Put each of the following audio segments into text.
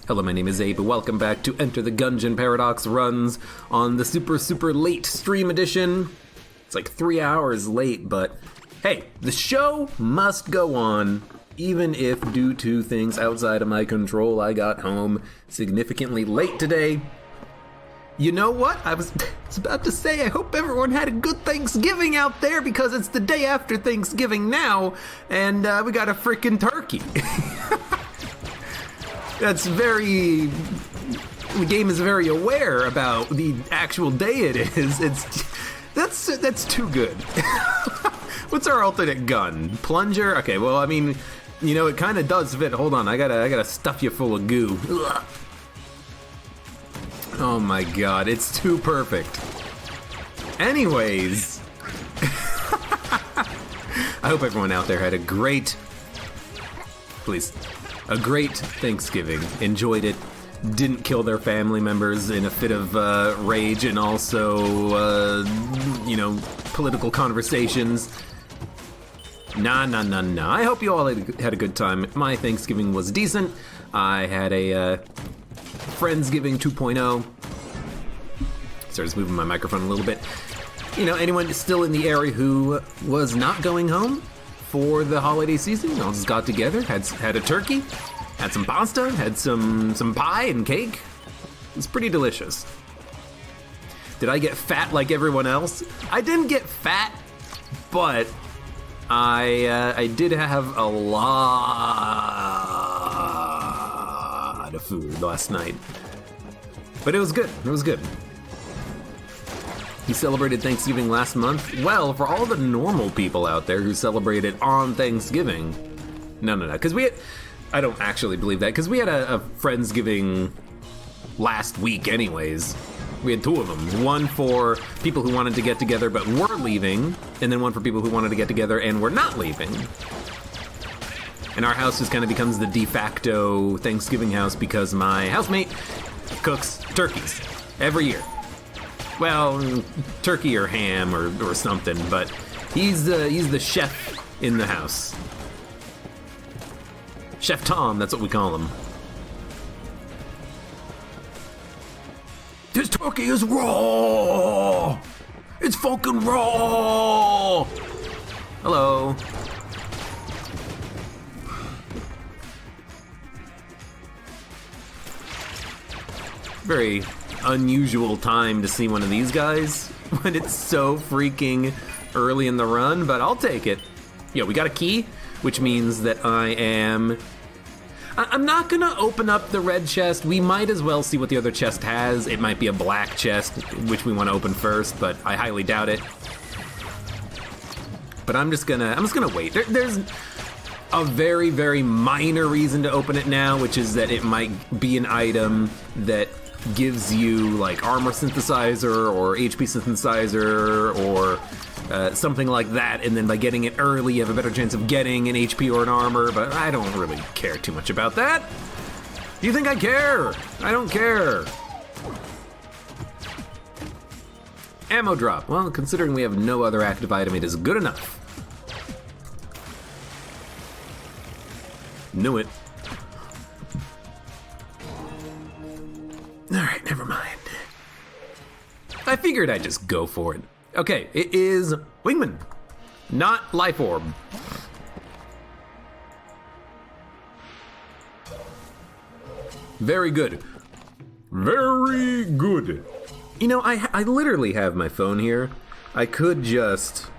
Hello, my name is Abe, and welcome back to Enter the Gungeon Paradox runs on the super late stream edition. It's like 3 hours late, but hey, the show must go on, even if due to things outside of my control, I got home significantly late today. You know what? I was about to say, I hope everyone had a good Thanksgiving out there, because it's the day after Thanksgiving now, and we got a frickin' turkey. The game is very aware about the actual day it is. That's too good. What's our alternate gun? Plunger? Okay, well, I mean, you know, it kind of does fit. Hold on, I gotta stuff you full of goo. Ugh. Oh my god, it's too perfect. Anyways. I hope everyone out there had a great Thanksgiving. Enjoyed it. Didn't kill their family members in a fit of rage and also, political conversations. Nah. I hope you all had a good time. My Thanksgiving was decent. I had a Friendsgiving 2.0. Started moving my microphone a little bit. You know, anyone still in the area who was not going home for the holiday season, all just got together, had a turkey, had some pasta, had some pie and cake. It was pretty delicious. Did I get fat like everyone else? I didn't get fat, but I did have a lot of food last night. But it was good. He celebrated Thanksgiving last month. Well, for all the normal people out there who celebrated on Thanksgiving. No, because I don't actually believe that, because we had a Friendsgiving last week anyways. We had two of them. One for people who wanted to get together but were leaving, and then one for people who wanted to get together and were not leaving. And our house just kind of becomes the de facto Thanksgiving house because my housemate cooks turkeys every year. Well, turkey or ham or something, but he's the chef in the house. Chef Tom, that's what we call him. This turkey is raw! It's fucking raw! Hello. Very unusual time to see one of these guys when it's so freaking early in the run, but I'll take it. Yo, we got a key, which means that I'm not gonna open up the red chest. We might as well see what the other chest has. It might be a black chest, which we want to open first, but I highly doubt it. But I'm just gonna wait. There's a very, very minor reason to open it now, which is that it might be an item that gives you like armor synthesizer or HP synthesizer or something like that, and then by getting it early you have a better chance of getting an HP or an armor, but I don't really care too much about that. Do you think I care? I don't care. Ammo drop. Well, considering we have no other active item, it is good enough. Knew it. Alright, never mind. I figured I'd just go for it. Okay, it is Wingman, not Life Orb. Very good. Very good. You know, I literally have my phone here. I could just...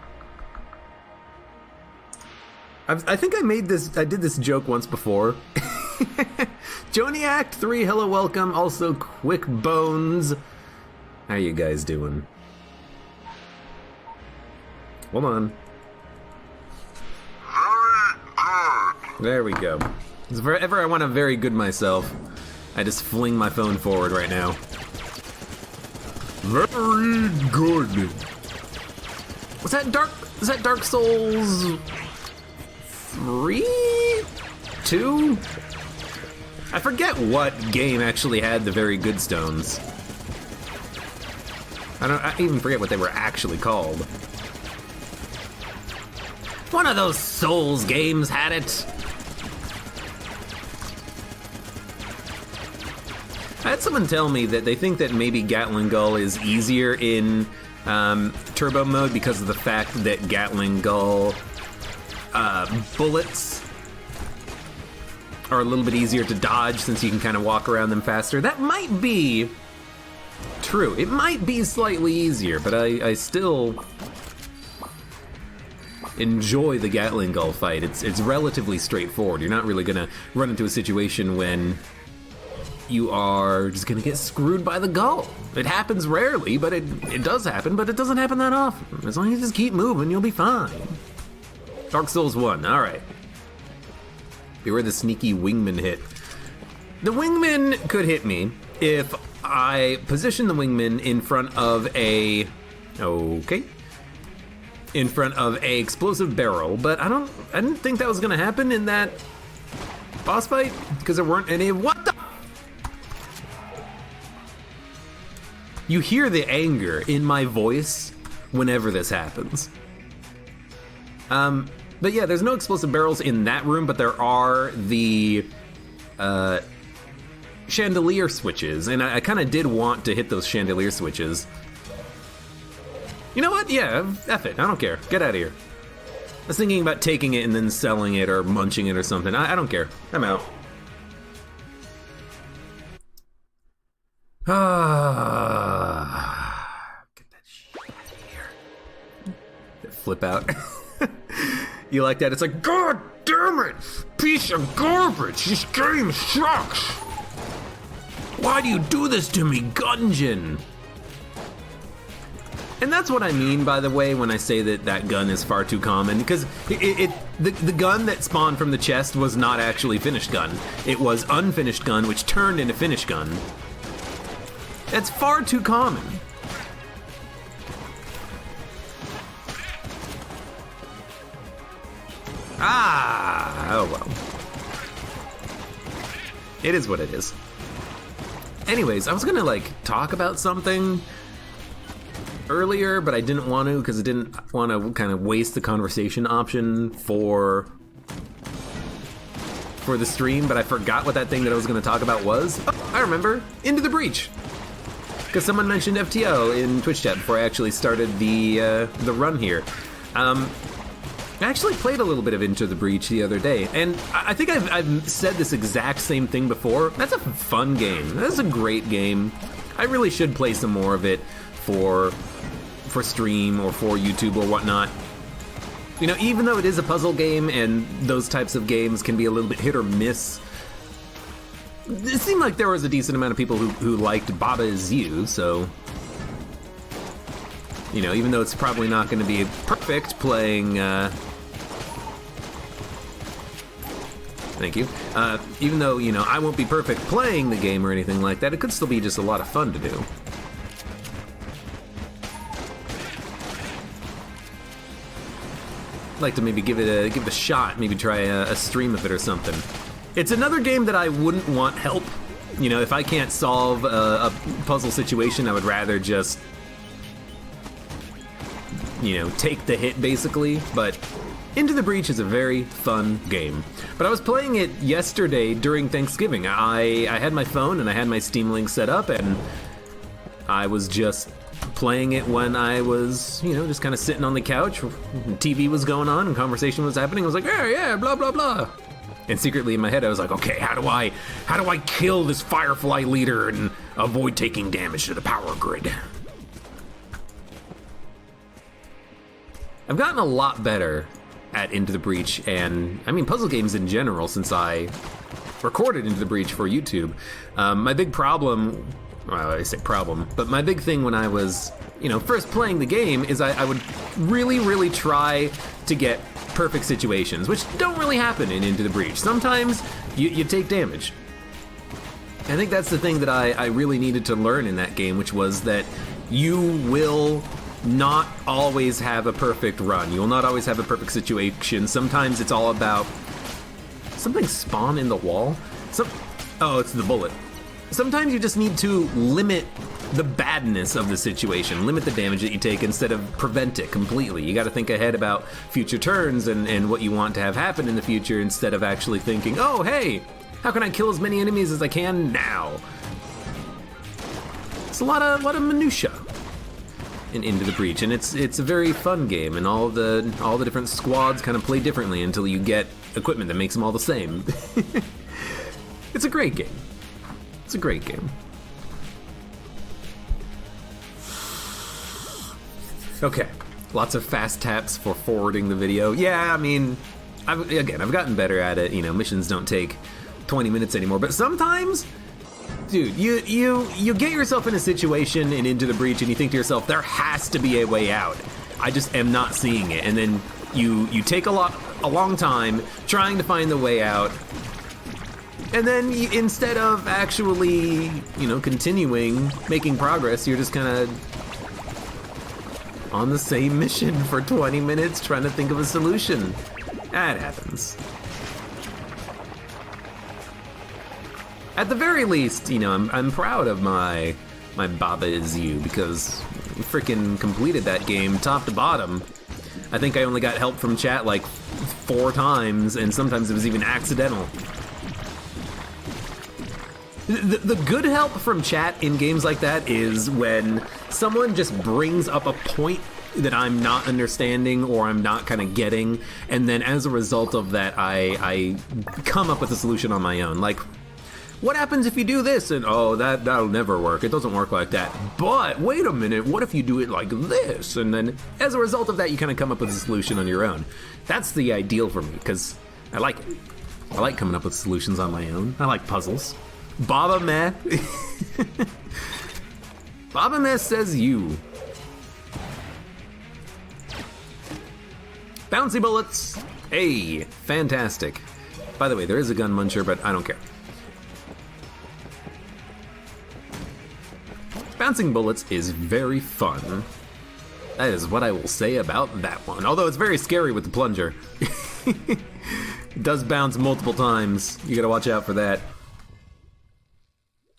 I think I did this joke once before. Joniac 3, hello, welcome. Also, Quick Bones. How you guys doing? Hold on. There we go. If ever I want to very good myself, I just fling my phone forward right now. Very good. Was that Dark Souls 3? 2? I forget what game actually had the very good stones. I even forget what they were actually called. One of those Souls games had it. I had someone tell me that they think that maybe Gatling Gull is easier in turbo mode because of the fact that Gatling Gull bullets are a little bit easier to dodge since you can kind of walk around them faster. That might be true. It might be slightly easier, but I still enjoy the Gatling Gull fight. It's relatively straightforward. You're not really gonna run into a situation when you are just gonna get screwed by the gull. It happens rarely, but it does happen, but it doesn't happen that often. As long as you just keep moving, you'll be fine. Dark Souls 1, all right. Beware the sneaky wingman hit. The wingman could hit me if I position the wingman in front of a explosive barrel, but I didn't think that was gonna happen in that boss fight because there weren't any. What the? You hear the anger in my voice whenever this happens. But yeah, there's no explosive barrels in that room, but there are the chandelier switches, and I kind of did want to hit those chandelier switches. You know what? Yeah, F it. I don't care. Get out of here. I was thinking about taking it and then selling it or munching it or something. I don't care. I'm out. Get that shit out of here. Flip out. You like that? It's like, God damn it! Piece of garbage! This game sucks! Why do you do this to me, Gungeon? And that's what I mean, by the way, when I say that gun is far too common, because the gun that spawned from the chest was not actually finished gun. It was unfinished gun, which turned into finished gun. That's far too common. Oh well. It is what it is. Anyways, I was gonna talk about something earlier, but I didn't want to because I didn't want to kind of waste the conversation option for the stream, but I forgot what that thing that I was gonna talk about was. Oh, I remember. Into the Breach. Because someone mentioned FTL in Twitch chat before I actually started the run here. I actually played a little bit of Into the Breach the other day, and I think I've said this exact same thing before. That's a fun game. That's a great game. I really should play some more of it for stream or for YouTube or whatnot. You know, even though it is a puzzle game and those types of games can be a little bit hit or miss, it seemed like there was a decent amount of people who liked Baba Is You, so you know, even though it's probably not going to be perfect playing, thank you. Even though, you know, I won't be perfect playing the game or anything like that, it could still be just a lot of fun to do. I'd like to maybe give it a shot, maybe try a stream of it or something. It's another game that I wouldn't want help. You know, if I can't solve a puzzle situation, I would rather just, you know, take the hit basically, but Into the Breach is a very fun game. But I was playing it yesterday during Thanksgiving. I had my phone and I had my Steam Link set up, and I was just playing it when I was, you know, just kind of sitting on the couch. TV was going on and conversation was happening. I was like, yeah, blah, blah, blah. And secretly in my head I was like, okay, how do I kill this Firefly leader and avoid taking damage to the power grid? I've gotten a lot better at Into the Breach, and I mean puzzle games in general, since I recorded Into the Breach for YouTube. My big problem, well, I say problem, but my big thing when I was, you know, first playing the game is I would really, really try to get perfect situations, which don't really happen in Into the Breach. Sometimes you take damage. I think that's the thing that I really needed to learn in that game, which was that you will not always have a perfect run. You will not always have a perfect situation. Sometimes it's all about something spawn in the wall. Oh, it's the bullet. Sometimes you just need to limit the badness of the situation, limit the damage that you take instead of prevent it completely. You got to think ahead about future turns and what you want to have happen in the future instead of actually thinking, oh, hey, how can I kill as many enemies as I can now? It's a lot of minutia in Into the Breach, and it's a very fun game, and all the different squads kind of play differently until you get equipment that makes them all the same. It's a great game. It's a great game. Okay, lots of fast taps for forwarding the video. Yeah, I mean, I've gotten better at it. You know, missions don't take 20 minutes anymore, but sometimes, dude, you get yourself in a situation and Into the Breach, and you think to yourself, there has to be a way out. I just am not seeing it, and then you take a long time trying to find the way out, and then instead of actually, you know, continuing making progress, you're just kind of on the same mission for 20 minutes trying to think of a solution. That happens. At the very least, you know, I'm proud of my Baba Is You, because we freaking completed that game top to bottom. I think I only got help from chat like 4 times, and sometimes it was even accidental. The good help from chat in games like that is when someone just brings up a point that I'm not understanding or I'm not kind of getting, and then as a result of that, I come up with a solution on my own. Like, what happens if you do this? And oh, that'll never work. It doesn't work like that. But wait a minute, what if you do it like this? And then as a result of that, you kind of come up with a solution on your own. That's the ideal for me, because I like it. I like coming up with solutions on my own. I like puzzles. Baba Meh. Baba Meh says you. Bouncy bullets. Hey, fantastic. By the way, there is a gun muncher, but I don't care. Bouncing bullets is very fun. That is what I will say about that one. Although it's very scary with the plunger. It does bounce multiple times. You gotta watch out for that.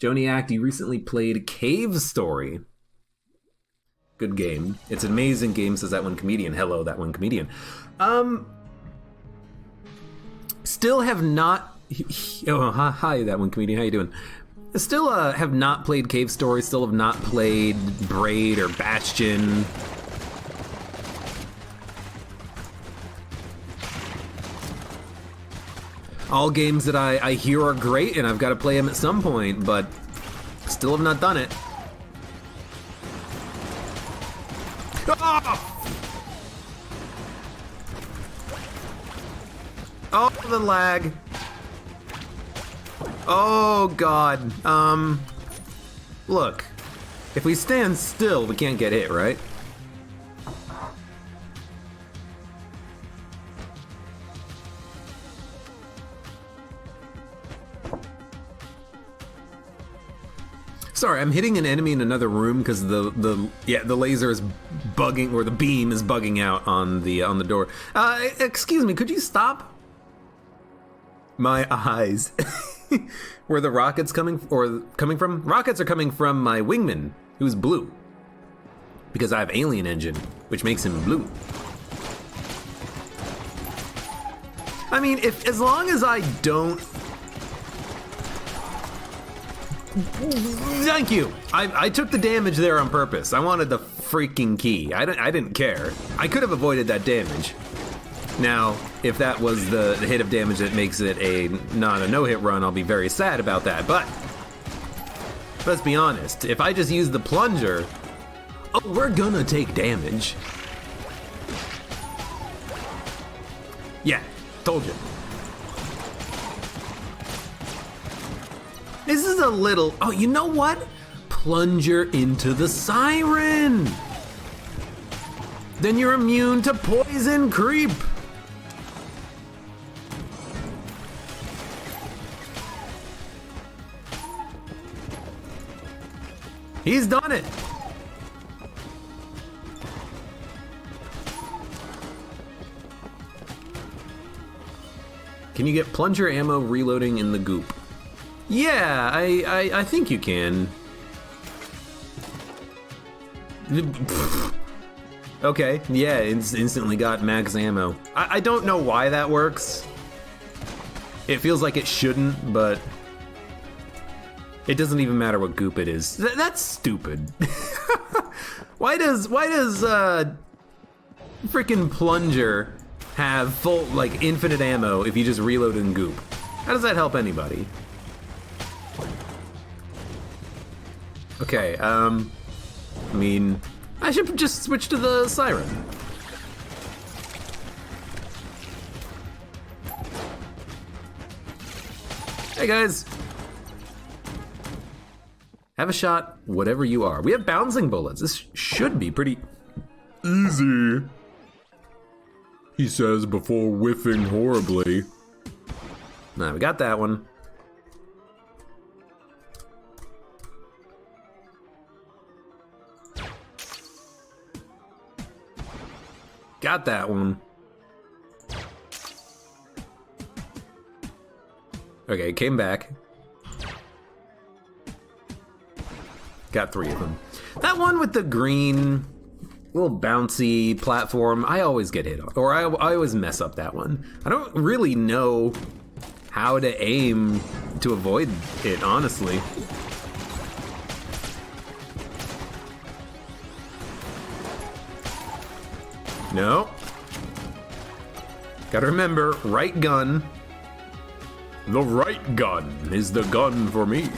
Joniac, you recently played Cave Story. Good game. It's an amazing game, says that one comedian. Hello, that one comedian. Still have not... Oh, hi, that one comedian. How you doing? Still have not played Cave Story. Still have not played Braid or Bastion. All games that I hear are great, and I've got to play them at some point, but still have not done it. Oh, the lag. Oh, God. Look. If we stand still, we can't get hit, right? Sorry, I'm hitting an enemy in another room because the laser is bugging, or the beam is bugging out on the door. Excuse me, could you stop? My eyes. Where the rockets coming from? Rockets are coming from my wingman, who's blue. Because I have alien engine, which makes him blue. I mean, as long as I don't... Thank you. I took the damage there on purpose. I wanted the freaking key. I didn't care. I could have avoided that damage. Now, if that was the hit of damage that makes it not a no-hit run, I'll be very sad about that. But let's be honest. If I just use the plunger, oh, we're gonna take damage. Yeah, told you. This is a little... Oh, you know what? Plunger into the siren. Then you're immune to poison creep. He's done it. Can you get plunger ammo reloading in the goop? Yeah, I think you can. Okay, yeah, it's instantly got max ammo. I don't know why that works. It feels like it shouldn't, but It doesn't even matter what goop it is. That's stupid. Why does freaking Plunger have full, like, infinite ammo if you just reload in goop? How does that help anybody? Okay, I mean, I should just switch to the siren. Hey guys. Have a shot, whatever you are. We have bouncing bullets. This should be pretty easy, he says before whiffing horribly. Nah, we got that one. Got that one. Okay, came back. Got 3 of them. That one with the green, little bouncy platform, I always get hit on. Or I always mess up that one. I don't really know how to aim to avoid it, honestly. No. Gotta remember, right gun. The right gun is the gun for me.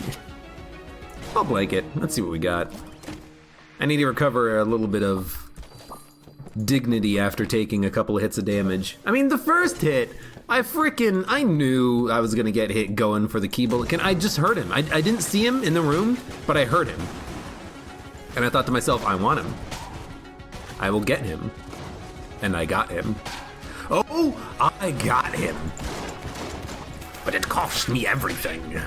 I'll blank it. Let's see what we got. I need to recover a little bit of dignity after taking a couple of hits of damage. I mean, the first hit, I knew I was gonna get hit going for the key bullet. I just heard him. I didn't see him in the room, but I heard him. And I thought to myself, I want him. I will get him. And I got him. Oh, I got him. But it cost me everything.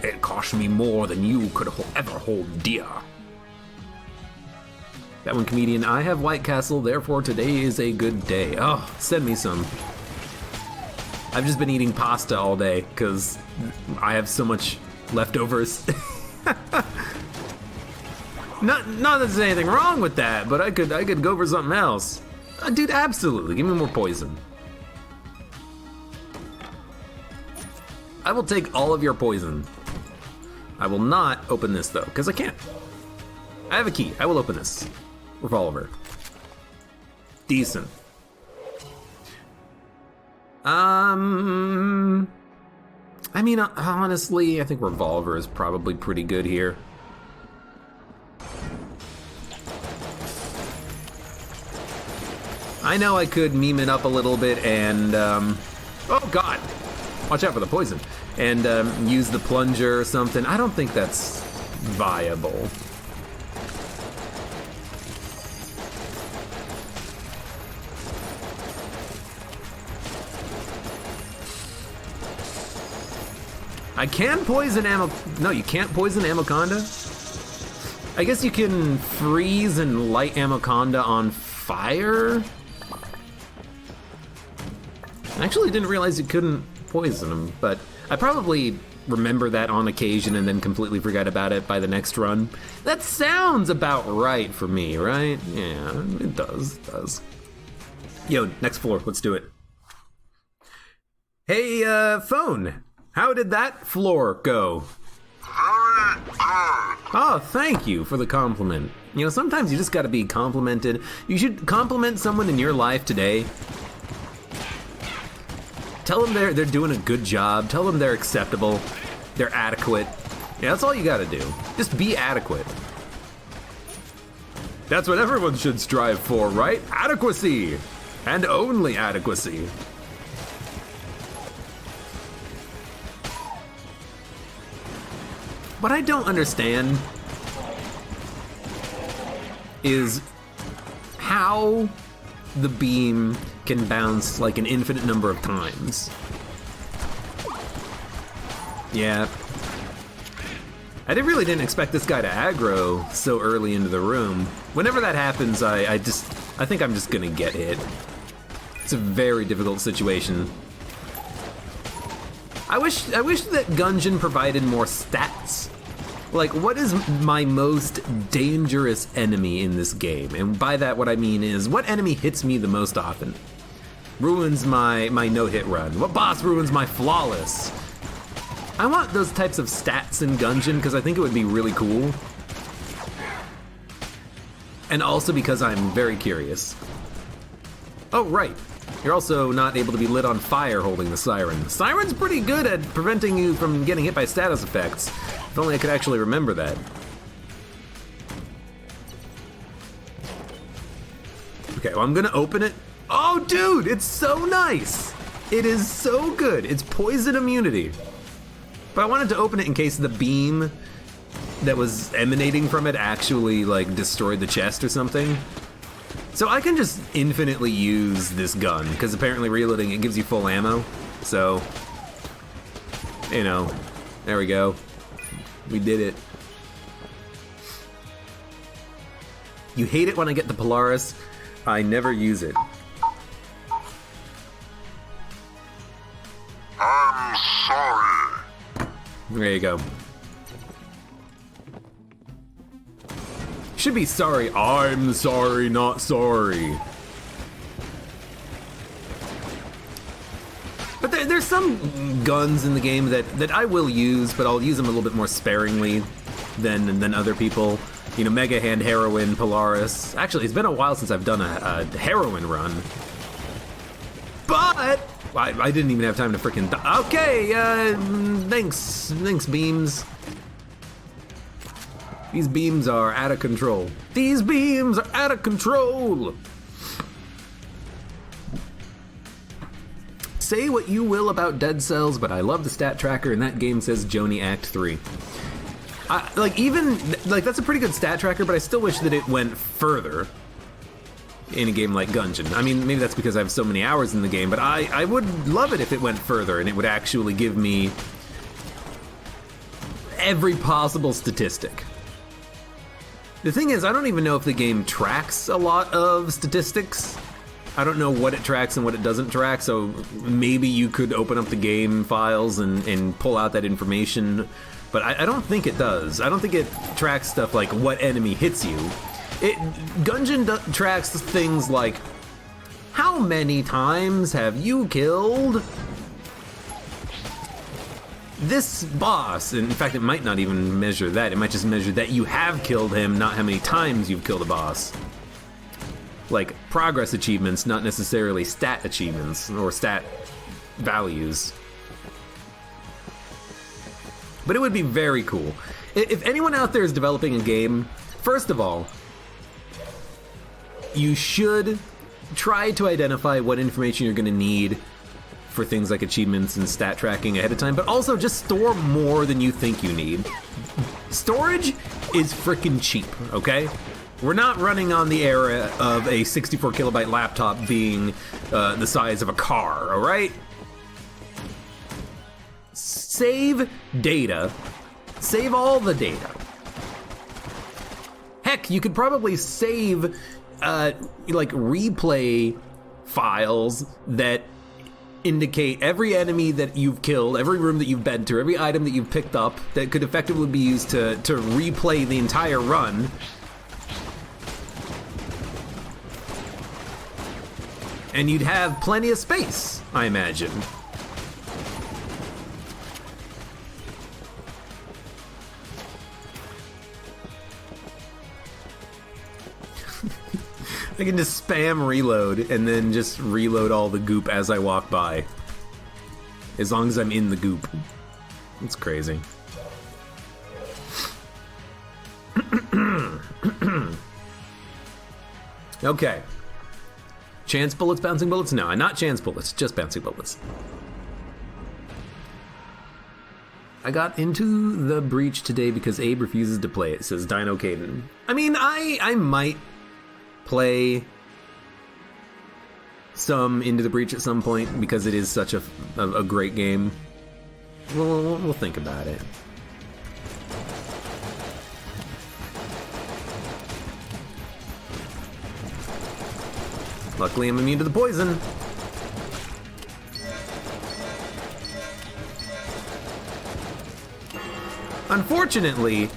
It cost me more than you could ever hold dear. That one, comedian. I have White Castle, therefore today is a good day. Oh, send me some. I've just been eating pasta all day because I have so much leftovers. Not that there's anything wrong with that, but I could go for something else. Dude, absolutely. Give me more poison. I will take all of your poison. I will not open this though, because I can't. I have a key. I will open this. Revolver. Decent. I mean, honestly, I think revolver is probably pretty good here. I know I could meme it up a little bit and, oh god, watch out for the poison, and use the plunger or something. I don't think that's viable. I can poison no, you can't poison Amoconda? I guess you can freeze and light Amoconda on fire? I actually didn't realize you couldn't poison him, but I probably remember that on occasion and then completely forgot about it by the next run. That sounds about right for me, right? Yeah, it does, Yo, next floor, let's do it. Hey, phone, how did that floor go? Oh, thank you for the compliment. You know, sometimes you just gotta be complimented. You should compliment someone in your life today. Tell them they're doing a good job. Tell them they're acceptable. They're adequate. Yeah, that's all you gotta do. Just be adequate. That's what everyone should strive for, right? Adequacy! And only adequacy. What I don't understand is how the beam can bounce like an infinite number of times. Yeah. I really didn't expect this guy to aggro so early into the room. Whenever that happens, I think I'm just gonna get hit. It's a very difficult situation. I wish that Gungeon provided more stats. Like, what is my most dangerous enemy in this game? And by that, what I mean is, what enemy hits me the most often? Ruins my no-hit run? What boss ruins my flawless? I want those types of stats in Gungeon because I think it would be really cool. And also because I'm very curious. Oh, right. You're also not able to be lit on fire holding the siren. The siren's pretty good at preventing you from getting hit by status effects. If only I could actually remember that. Okay, well, I'm gonna open it. Oh, dude, it's so nice. It is so good. It's poison immunity. But I wanted to open it in case the beam that was emanating from it actually, like, destroyed the chest or something. So I can just infinitely use this gun, because apparently reloading it gives you full ammo. So, you know, there we go. We did it. You hate it when I get the Polaris. I never use it. I'm sorry. There you go. Should be sorry. I'm sorry, not sorry. But there's some guns in the game that I will use, but I'll use them a little bit more sparingly than other people. You know, Mega Hand, Heroin, Polaris. Actually, it's been a while since I've done a Heroin run. But I didn't even have time to freaking... Okay, thanks, beams. These beams are out of control. These beams are out of control! Say what you will about Dead Cells, but I love the stat tracker, and that game says Joni Act 3. That's a pretty good stat tracker, but I still wish that it went further in a game like Gungeon. I mean, maybe that's because I have so many hours in the game, but I would love it if it went further, and it would actually give me every possible statistic. The thing is, I don't even know if the game tracks a lot of statistics. I don't know what it tracks and what it doesn't track, so maybe you could open up the game files and pull out that information, but I don't think it does. I don't think it tracks stuff like what enemy hits you. Gungeon tracks things like, how many times have you killed this boss? And in fact, it might not even measure that. It might just measure that you have killed him, not how many times you've killed a boss. Like progress achievements, not necessarily stat achievements or stat values. But it would be very cool. If anyone out there is developing a game, first of all, you should try to identify what information you're going to need for things like achievements and stat tracking ahead of time, but also just store more than you think you need. Storage is freaking cheap, okay? We're not running on the era of a 64 kilobyte laptop being the size of a car, all right? Save data. Save all the data. Heck, you could probably save like replay files that indicate every enemy that you've killed, every room that you've been to, every item that you've picked up that could effectively be used to replay the entire run. And you'd have plenty of space, I imagine. I can just spam reload and then just reload all the goop as I walk by. As long as I'm in the goop. It's crazy. Okay. Chance bullets, bouncing bullets? No, not chance bullets, just bouncing bullets. I got into the breach today because Abe refuses to play it, says Dino Caden. I mean, I might play some Into the Breach at some point because it is such a great game. We'll think about it. Luckily, I'm immune to the poison. Unfortunately,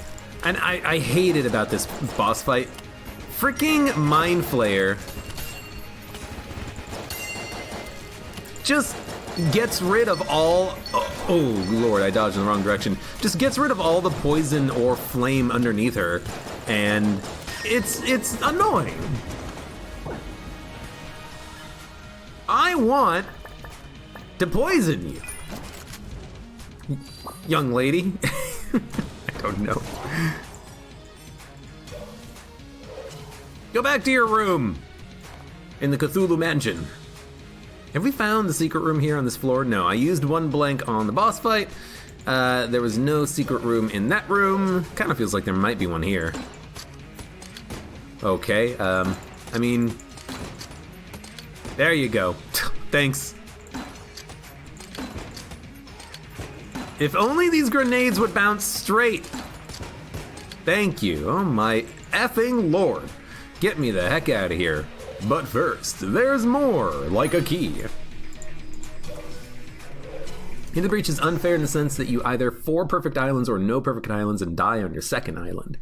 and I hate it about this boss fight, freaking Mind Flayer just gets rid of all Oh, Lord, I dodged in the wrong direction. Just gets rid of all the poison or flame underneath her, and it's annoying. I want to poison you. Young lady. I don't know. Go back to your room in the Cthulhu mansion. Have we found the secret room here on this floor? No, I used one blank on the boss fight. There was no secret room in that room. Kind of feels like there might be one here. Okay, I mean, there you go. Thanks. If only these grenades would bounce straight. Thank you. Oh my effing Lord. Get me the heck out of here. But first, there's more, like a key. In the Breach is unfair in the sense that you either 4 perfect islands or no perfect islands and die on your second island.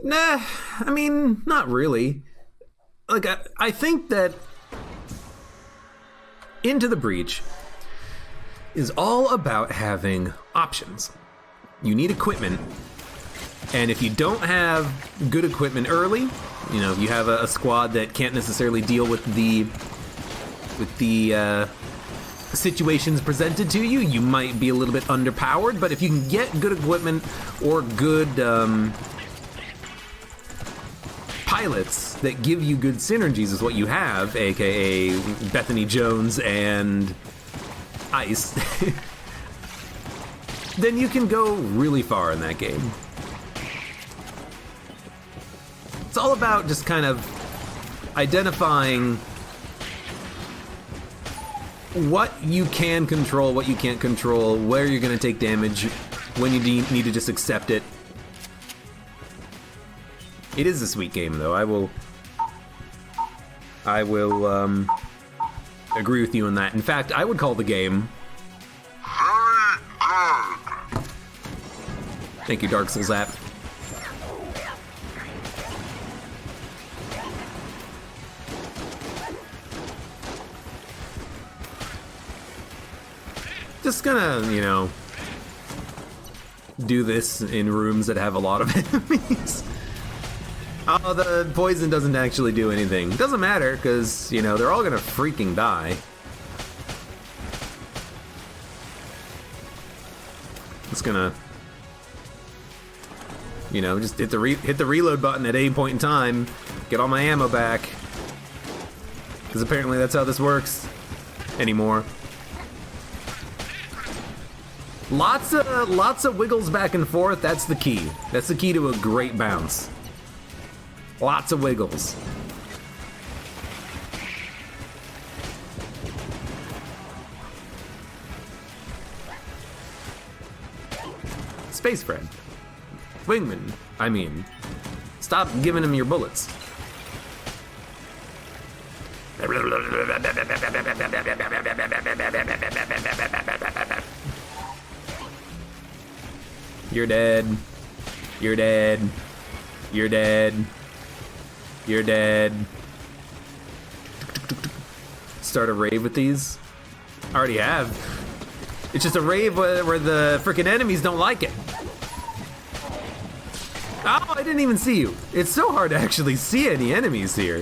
Nah, I mean, not really. Like, I think that Into the Breach is all about having options. You need equipment, and if you don't have good equipment early, you know, if you have a squad that can't necessarily deal with the situations presented to you, you might be a little bit underpowered. But if you can get good equipment or good pilots that give you good synergies is what you have, aka Bethany Jones and Ice, then you can go really far in that game. It's all about just kind of identifying what you can control, what you can't control, where you're going to take damage, when you need to just accept it. It is a sweet game, though. I will agree with you on that. In fact, I would call the game Very good. Thank you, Dark Souls app. Just gonna, you know, do this in rooms that have a lot of enemies. Oh, the poison doesn't actually do anything. Doesn't matter, because, you know, they're all gonna freaking die. Just gonna, you know, just hit the reload button at any point in time, get all my ammo back. Because apparently that's how this works anymore. Lots of wiggles back and forth. That's the key. That's the key to a great bounce. Lots of wiggles. Space friend. Wingman, I mean. Stop giving him your bullets. You're dead. You're dead. You're dead. You're dead. Start a rave with these? I already have. It's just a rave where the frickin' enemies don't like it. Oh, I didn't even see you. It's so hard to actually see any enemies here.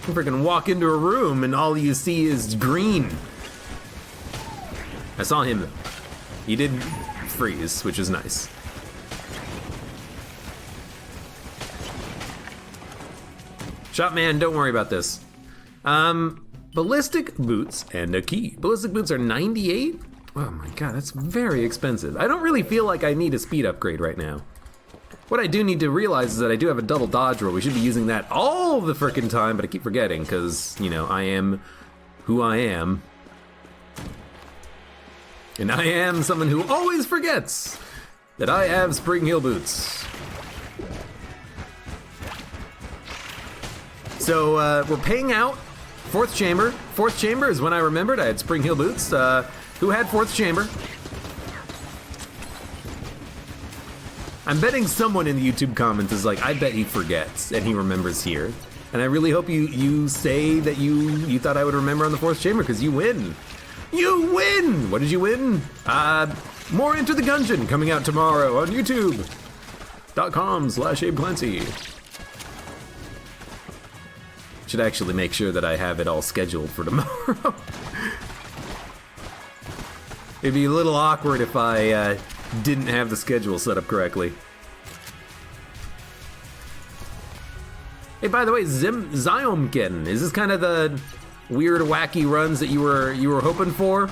You frickin' walk into a room and all you see is green. I saw him though. He did freeze, which is nice. Shopman, don't worry about this. Ballistic boots and a key. Ballistic boots are 98? Oh my god, that's very expensive. I don't really feel like I need a speed upgrade right now. What I do need to realize is that I do have a double dodge roll. We should be using that all the frickin' time, but I keep forgetting because, you know, I am who I am. And I am someone who always forgets that I have spring heel boots. So we're paying out fourth chamber. Fourth chamber is when I remembered I had spring heel boots. Who had fourth chamber? I'm betting someone in the YouTube comments is like, I bet he forgets and he remembers here. And I really hope you say that you thought I would remember on the 4th chamber, because you win. You win! What did you win? More Enter the Gungeon coming out tomorrow on YouTube.com/AbeClancy. Should actually make sure that I have it all scheduled for tomorrow. It'd be a little awkward if I didn't have the schedule set up correctly. Hey, by the way, Zyomkin, is this kind of the weird, wacky runs that you were hoping for?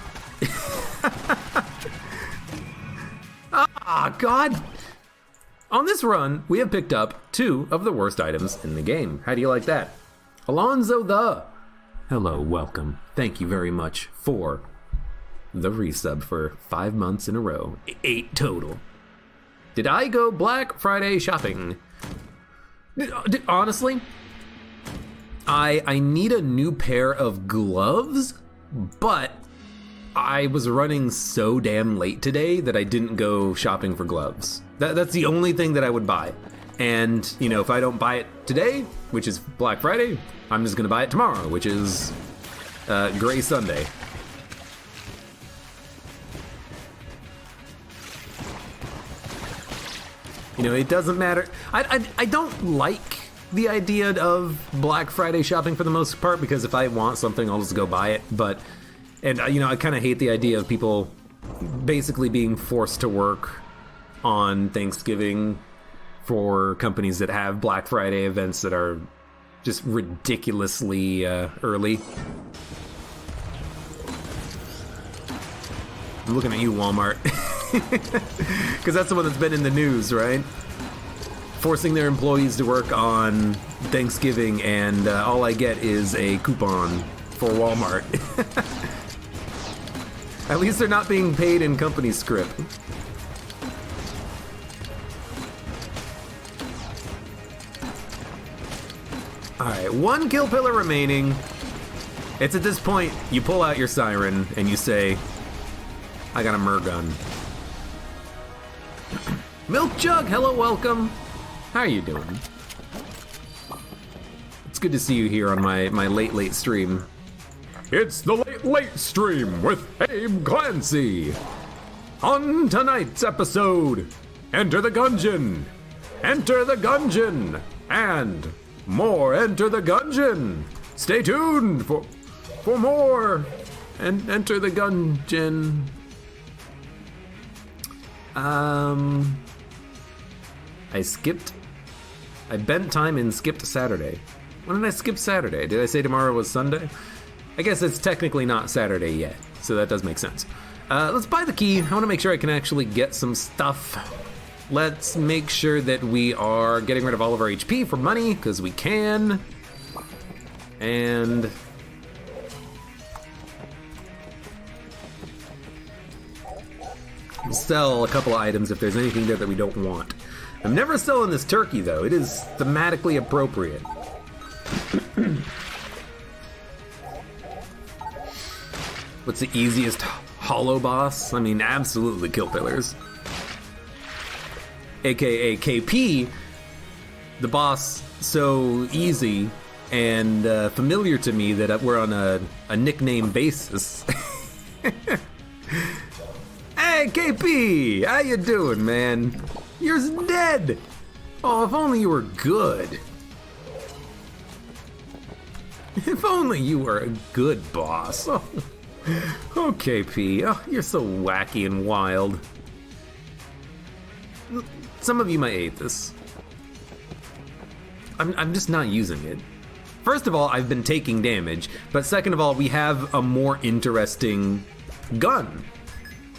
Ah, God! On this run, we have picked up 2 of the worst items in the game. How do you like that? Alonzo the... Hello, welcome. Thank you very much for the resub for 5 months in a row. 8 total. Did I go Black Friday shopping? Honestly, I need a new pair of gloves, but I was running so damn late today that I didn't go shopping for gloves. That's the only thing that I would buy. And, you know, if I don't buy it today, which is Black Friday, I'm just gonna buy it tomorrow, which is Gray Sunday. You know, it doesn't matter. I don't like the idea of Black Friday shopping for the most part, because if I want something, I'll just go buy it. But, and you know, I kind of hate the idea of people basically being forced to work on Thanksgiving for companies that have Black Friday events that are just ridiculously early. I'm looking at you, Walmart. Because that's the one that's been in the news, right? Forcing their employees to work on Thanksgiving, and all I get is a coupon for Walmart. At least they're not being paid in company script. Alright, 1 kill pillar remaining. It's at this point, you pull out your siren and you say, I got a Murgun. Milk Jug, hello, welcome. How are you doing? It's good to see you here on my late stream. It's the late stream with AbeClancy. On tonight's episode, Enter the Gungeon, Enter the Gungeon, and more Enter the Gungeon. Stay tuned for more and Enter the Gungeon. I bent time and skipped Saturday. When did I skip Saturday? Did I say tomorrow was Sunday? I guess it's technically not Saturday yet, so that does make sense. Let's buy the key. I want to make sure I can actually get some stuff. Let's make sure that we are getting rid of all of our HP for money, because we can. And... sell a couple of items if there's anything there that we don't want. I'm never selling this turkey, though. It is thematically appropriate. What's the easiest hollow boss? I mean, absolutely kill pillars. AKA KP, the boss so easy and familiar to me that we're on a nickname basis. Hey, KP! How you doing, man? You're dead! Oh, if only you were good. If only you were a good boss. Oh, KP. Oh, you're so wacky and wild. Some of you might hate this. I'm just not using it. First of all, I've been taking damage, but second of all, we have a more interesting gun.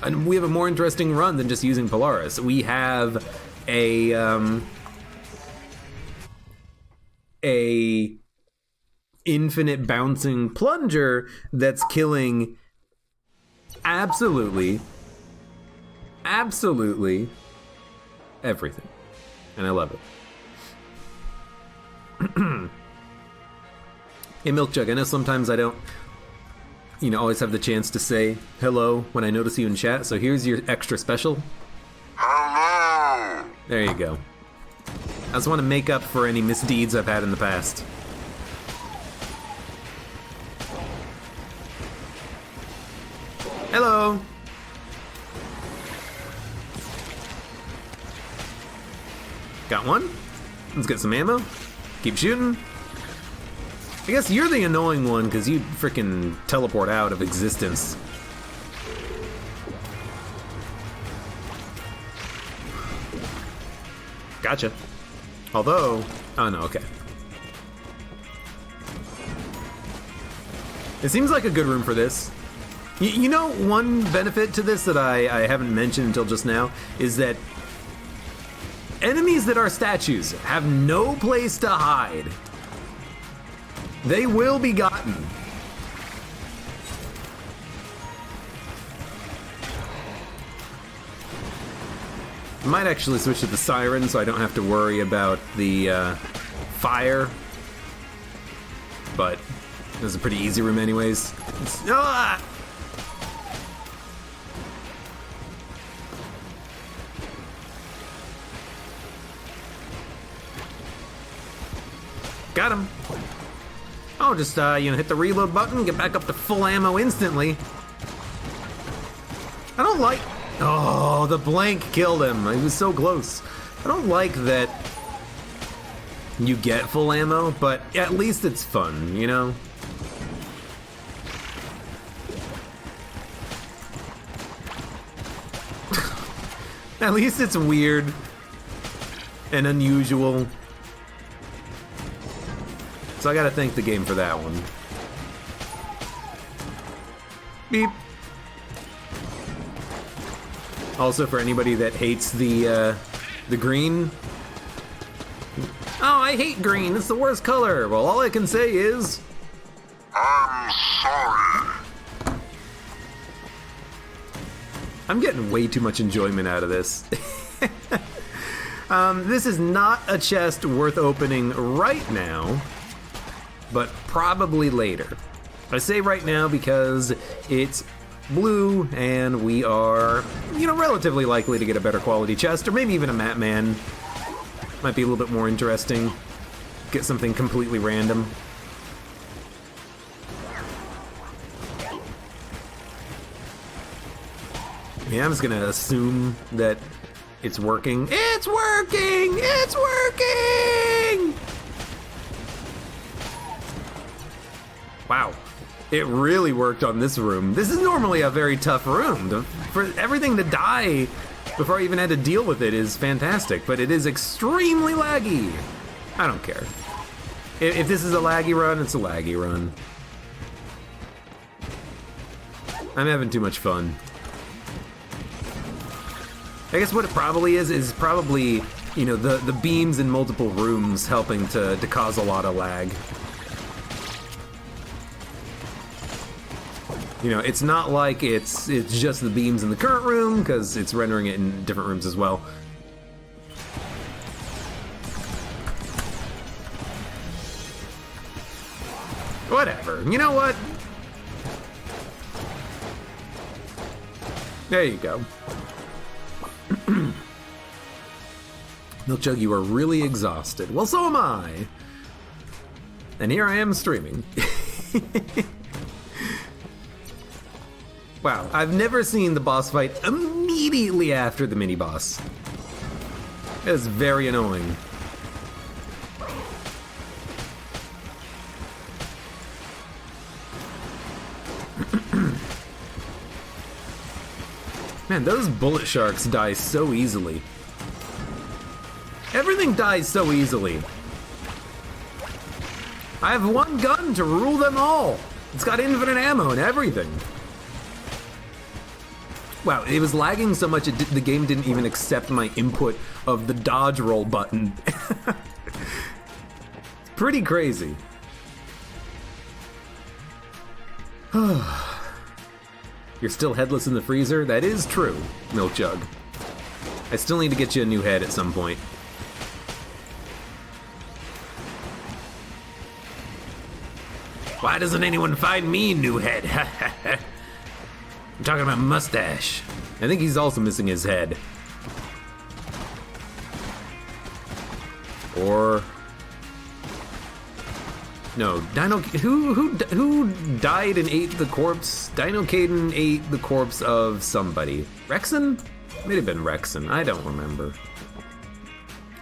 And we have a more interesting run than just using Polaris. We have a infinite bouncing plunger that's killing absolutely everything. And I love it. Hey, Milk Jug, I know sometimes I don't always have the chance to say hello when I notice you in chat, so here's your extra special. Hello! There you go. I just want to make up for any misdeeds I've had in the past. Hello. Got one. Let's get some ammo. Keep shooting. I guess you're the annoying one because you freaking teleport out of existence. Gotcha. Although, oh no, okay. It seems like a good room for this. You know, one benefit to this that I haven't mentioned until just now is that enemies that are statues have no place to hide. They will be gotten. I might actually switch to the siren so I don't have to worry about the fire. But it was a pretty easy room anyways. Ah! Got him. Oh, just hit the reload button, get back up to full ammo instantly. I don't like. Oh, the blank killed him. He was so close. I don't like that you get full ammo, but at least it's fun, you know? At least it's weird and unusual. So I gotta thank the game for that one. Beep. Also, for anybody that hates the green. Oh, I hate green. It's the worst color. Well, all I can say is, I'm sorry. I'm getting way too much enjoyment out of this. This is not a chest worth opening right now, but probably later. I say right now because it's blue and we are, relatively likely to get a better quality chest, or maybe even a Mat Man. Might be a little bit more interesting. Get something completely random. Yeah, I'm just gonna assume that it's working. It's working! It's working! Wow. It really worked on this room. This is normally a very tough room. For everything to die before I even had to deal with it is fantastic, but it is extremely laggy. I don't care. If this is a laggy run, it's a laggy run. I'm having too much fun. I guess what it probably is probably, the beams in multiple rooms helping to cause a lot of lag. It's not like it's just the beams in the current room, because it's rendering it in different rooms as well. Whatever. You know what? There you go. Milkjug, you are really exhausted. Well, so am I. And here I am streaming. Wow, I've never seen the boss fight immediately after the mini-boss. It is very annoying. Man, those bullet sharks die so easily. Everything dies so easily. I have one gun to rule them all. It's got infinite ammo and everything. Wow, it was lagging so much the game didn't even accept my input of the dodge roll button. Pretty crazy. You're still headless in the freezer? That is true, Milkjug. I still need to get you a new head at some point. Why doesn't anyone find me a new head? I'm talking about mustache. I think he's also missing his head. No, who died and ate the corpse? Dino Caden ate the corpse of somebody. Rexon? May have been Rexon, I don't remember.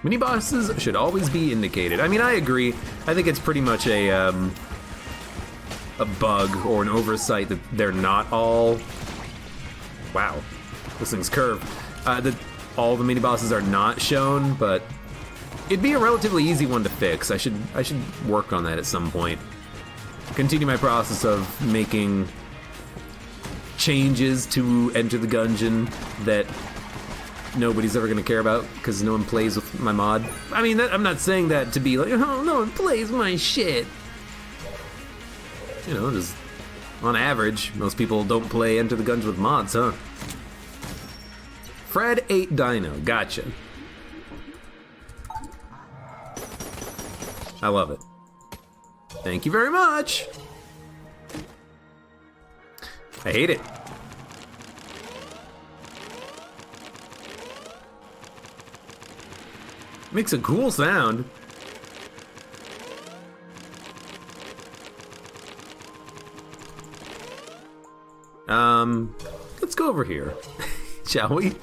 Mini bosses should always be indicated. I mean, I agree. I think it's pretty much a bug or an oversight that they're not all... Wow, this thing's curved. That all the mini bosses are not shown, but it'd be a relatively easy one to fix. I should work on that at some point. Continue my process of making changes to Enter the Gungeon that nobody's ever gonna care about because no one plays with my mod. I mean, I'm not saying that to be like, oh, no one plays my shit. You know, just on average, most people don't play Enter the Gungeon with mods, huh? Fred ate Dino, gotcha. I love it. Thank you very much. I hate it. Makes a cool sound. Let's go over here, shall we?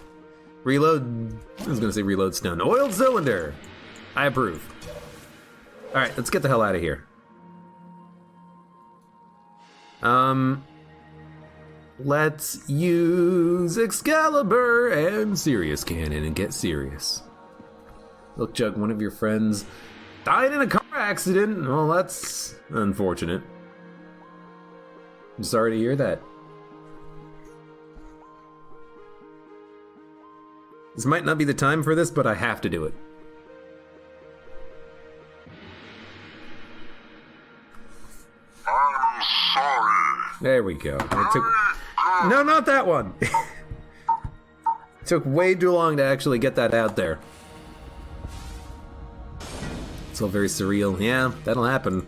Reload, I was gonna say reload stone. Oiled cylinder, I approve. All right, let's get the hell out of here. Let's use Excalibur and Serious Cannon and get serious. Look, Chuck, one of your friends died in a car accident. Well, that's unfortunate. I'm sorry to hear that. This might not be the time for this, but I have to do it. I'm sorry. There we go. No, not that one. Took way too long to actually get that out there. It's all very surreal. Yeah, that'll happen.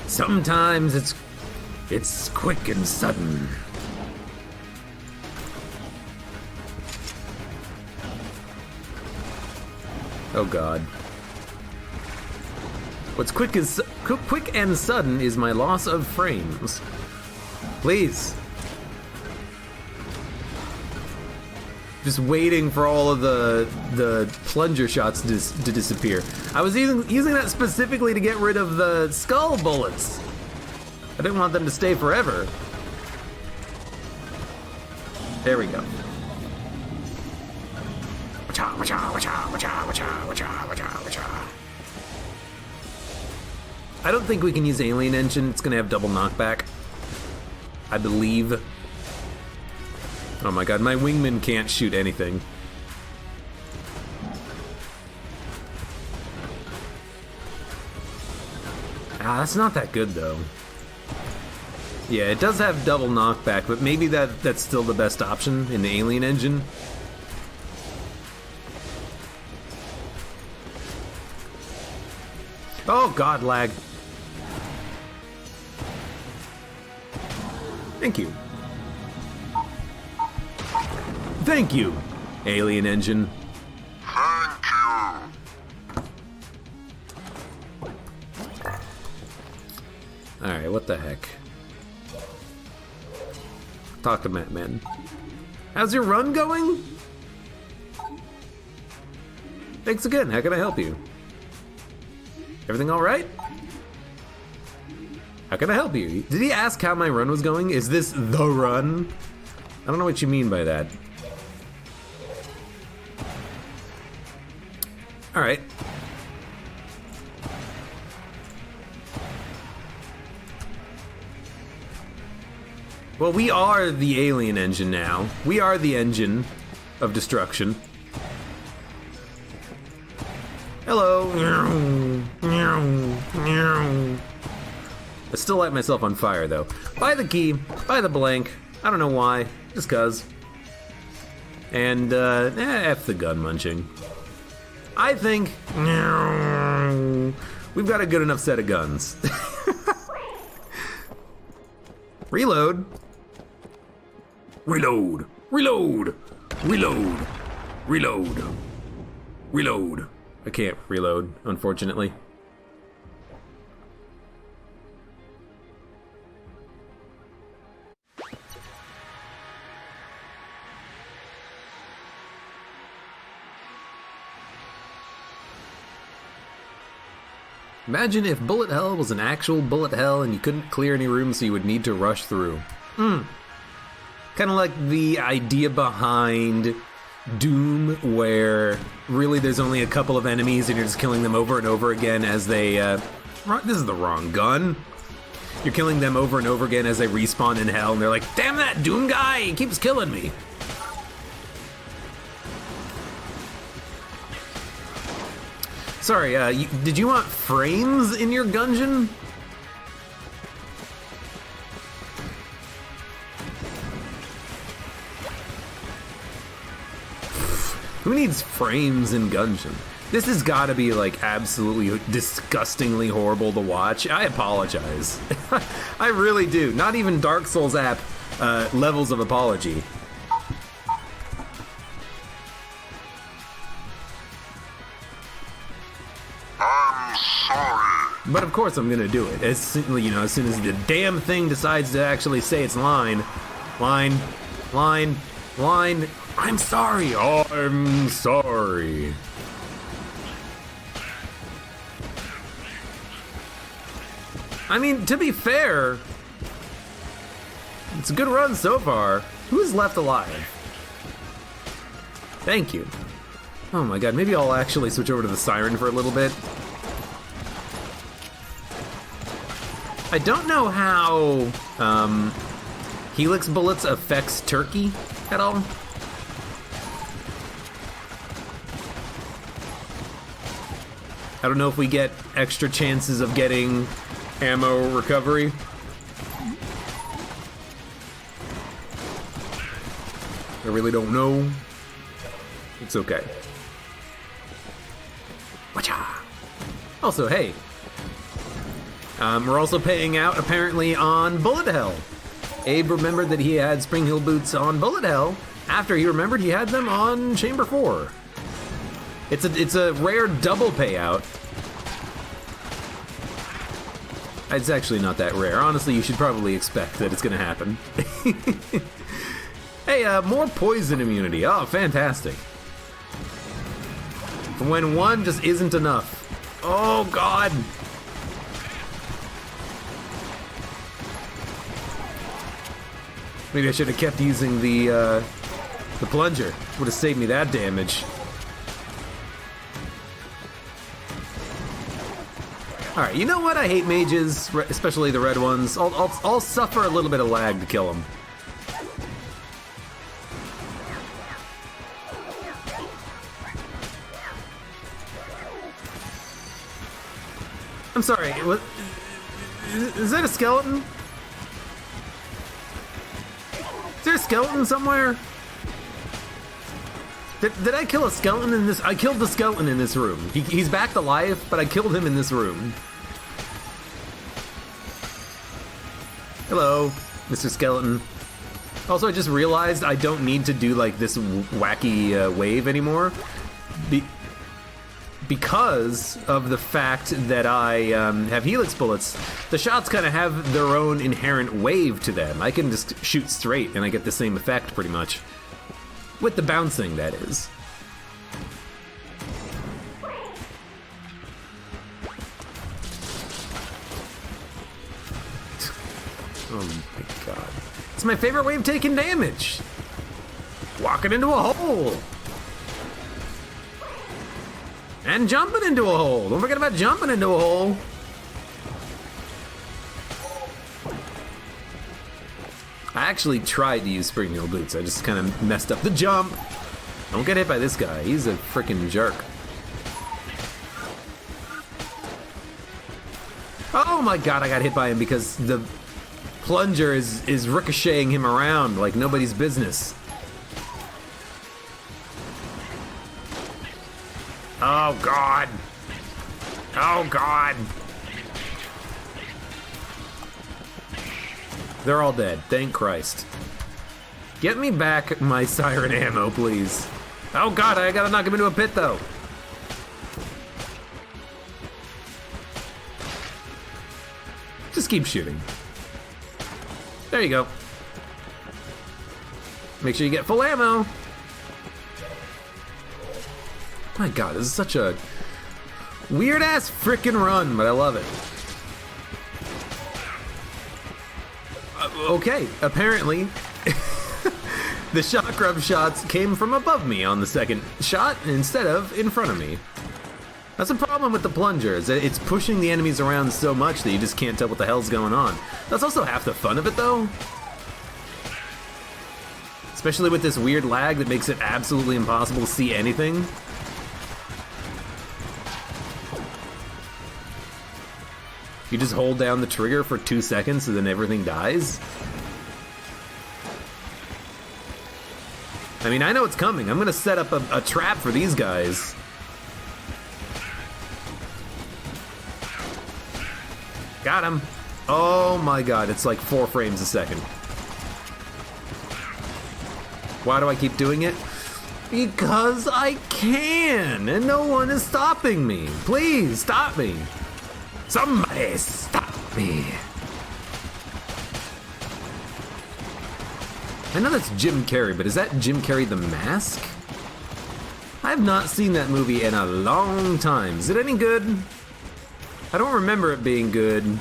Sometimes it's quick and sudden. Oh God. What's quick and sudden is my loss of frames. Please. Just waiting for all of the plunger shots to disappear. I was using that specifically to get rid of the skull bullets. I didn't want them to stay forever. There we go. I don't think we can use Alien Engine. It's gonna have double knockback, I believe. Oh my God, my wingman can't shoot anything. Ah, that's not that good though. Yeah, it does have double knockback, but maybe that's still the best option in the Alien Engine. Oh God, lag. Thank you. Thank you, Alien Engine. Thank you. Alright, what the heck? Talk to Matt, man. How's your run going? Thanks again, how can I help you? Everything alright? How can I help you? Did he ask how my run was going? Is this the run? I don't know what you mean by that. Alright. Well, we are the Alien Engine now. We are the engine of destruction. Hello. I still light myself on fire, though. Buy the key, buy the blank. I don't know why, just cuz. And, F the gun munching. I think we've got a good enough set of guns. Reload. Reload. Reload. Reload. Reload. Reload. I can't reload, unfortunately. Imagine if bullet hell was an actual bullet hell and you couldn't clear any rooms so you would need to rush through. Kind of like the idea behind Doom, where really there's only a couple of enemies and you're just killing them over and over again as they... this is the wrong gun. You're killing them over and over again as they respawn in hell and they're like, damn that Doom guy, he keeps killing me. Sorry, did you want frames in your Gungeon? Who needs frames in Gungeon? This has got to be like absolutely disgustingly horrible to watch. I apologize. I really do. Not even Dark Souls app levels of apology. I'm sorry. But of course I'm gonna do it. As soon as the damn thing decides to actually say its line. I'm sorry. I'm sorry. I mean, to be fair, it's a good run so far. Who's left alive? Thank you. Oh my god, maybe I'll actually switch over to the Siren for a little bit. I don't know how Helix bullets affects Turkey at all. I don't know if we get extra chances of getting ammo recovery. I really don't know. It's okay. Watcha! Also, hey, we're also paying out apparently on Bullet Hell. Abe remembered that he had Spring Heel boots on Bullet Hell after he remembered he had them on Chamber 4. It's a rare double payout. It's actually not that rare. Honestly, you should probably expect that it's gonna happen. Hey, more poison immunity. Oh, fantastic. When one just isn't enough. Oh, God. Maybe I should have kept using the plunger. Would have saved me that damage. Alright, you know what? I hate mages, especially the red ones. I'll suffer a little bit of lag to kill them. I'm sorry, what? Is that a skeleton? Is there a skeleton somewhere? Did I kill a skeleton in this? I killed the skeleton in this room. He's back to life, but I killed him in this room. Hello, Mr. Skeleton. Also, I just realized I don't need to do like this wacky wave anymore. Because of the fact that I have Helix bullets, the shots kind of have their own inherent wave to them. I can just shoot straight and I get the same effect pretty much. With the bouncing, that is. Oh my god. It's my favorite way of taking damage. Walking into a hole. And jumping into a hole. Don't forget about jumping into a hole. I actually tried to use Spring Heel boots. I just kind of messed up the jump. Don't get hit by this guy. He's a freaking jerk. Oh my god, I got hit by him because the plunger is ricocheting him around like nobody's business. Oh god. Oh god. They're all dead, thank Christ. Get me back my siren ammo, please. Oh god, I gotta knock him into a pit though. Just keep shooting. There you go. Make sure you get full ammo. My god, this is such a weird ass frickin' run, but I love it. Okay, apparently the shock rub shots came from above me on the second shot instead of in front of me. That's a problem with the plunger, is that it's pushing the enemies around so much that you just can't tell what the hell's going on. That's also half the fun of it though. Especially with this weird lag that makes it absolutely impossible to see anything. You just hold down the trigger for 2 seconds and then everything dies. I mean, I know it's coming. I'm gonna set up a trap for these guys. Got him. Oh my god, it's like 4 frames a second. Why do I keep doing it? Because I can, and no one is stopping me. Please, stop me. Somebody stop me. I know that's Jim Carrey, but is that Jim Carrey the Mask? I have not seen that movie in a long time. Is it any good? I don't remember it being good,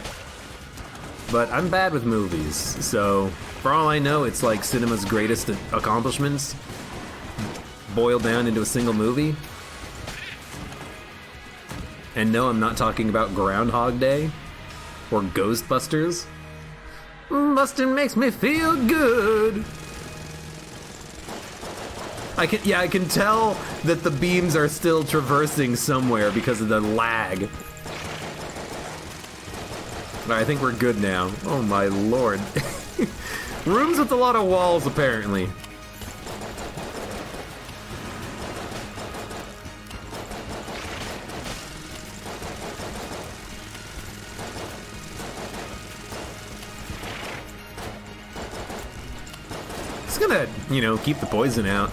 but I'm bad with movies, so for all I know, it's like cinema's greatest accomplishments boiled down into a single movie. And no, I'm not talking about Groundhog Day or Ghostbusters. Bustin' makes me feel good. I can tell that the beams are still traversing somewhere because of the lag. Alright, I think we're good now. Oh my lord. Rooms with a lot of walls, apparently. It's gonna, you know, keep the poison out.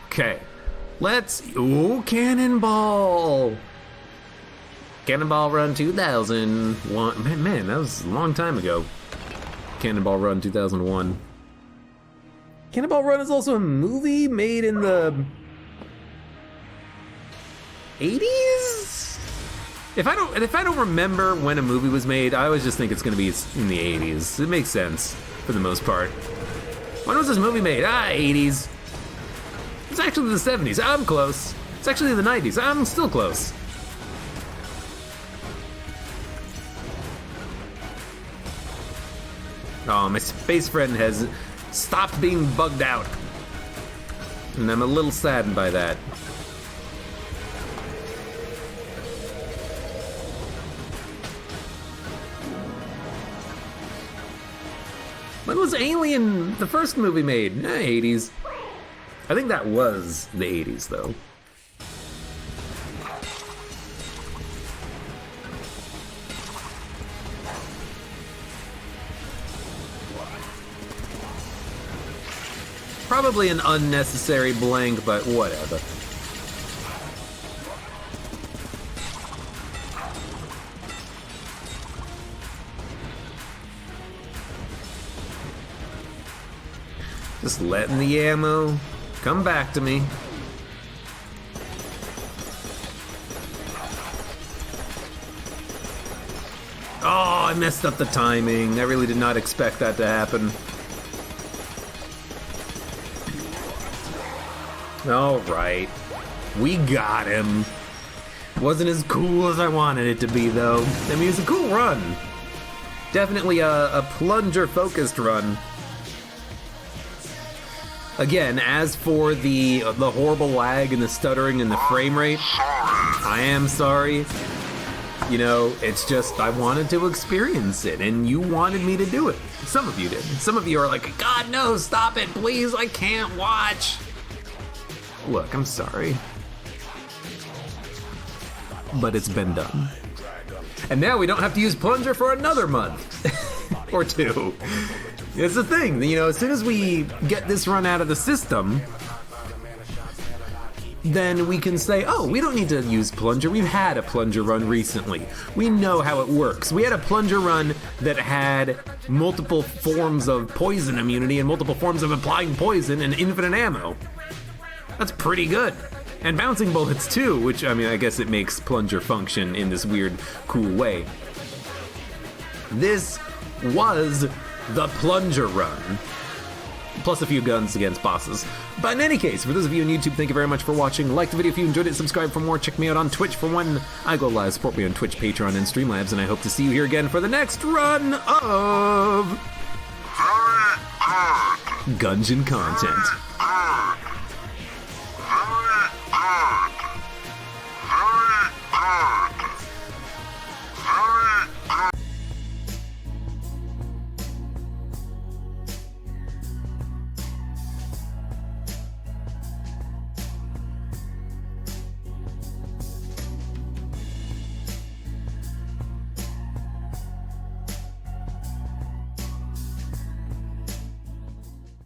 Okay. Let's... Ooh, Cannonball! Cannonball Run 2001. Man, that was a long time ago. Cannonball Run 2001. Cannonball Run is also a movie made in the 80s? If I don't remember when a movie was made, I always just think it's gonna be in the 80s. It makes sense for the most part. When was this movie made? 80s. It's actually the 70s. I'm close. It's actually the 90s. I'm still close. Oh, my space friend has stopped being bugged out. And I'm a little saddened by that. When was Alien, the first movie, made? 80s. I think that was the 80s, though. Probably an unnecessary blank, but whatever. Just letting the ammo come back to me. Oh, I messed up the timing. I really did not expect that to happen. Alright. We got him. Wasn't as cool as I wanted it to be, though. I mean, it's a cool run. Definitely a plunger-focused run. Again, as for the horrible lag and the stuttering and the frame rate, I am sorry. You know, it's just I wanted to experience it, and you wanted me to do it. Some of you did. Some of you are like, God, no, stop it, please, I can't watch. Look, I'm sorry. But it's been done. And now we don't have to use Plunger for another month. Or two. It's the thing, you know, as soon as we get this run out of the system, then we can say, oh, we don't need to use Plunger. We've had a Plunger run recently. We know how it works. We had a Plunger run that had multiple forms of poison immunity and multiple forms of applying poison and infinite ammo. That's pretty good. And bouncing bullets too, which, I mean, I guess it makes Plunger function in this weird, cool way. This was the Plunger run. Plus a few guns against bosses. But in any case, for those of you on YouTube, thank you very much for watching. Like the video if you enjoyed it, subscribe for more, check me out on Twitch for when I go live, support me on Twitch, Patreon, and Streamlabs, and I hope to see you here again for the next run of Very good. Gungeon content.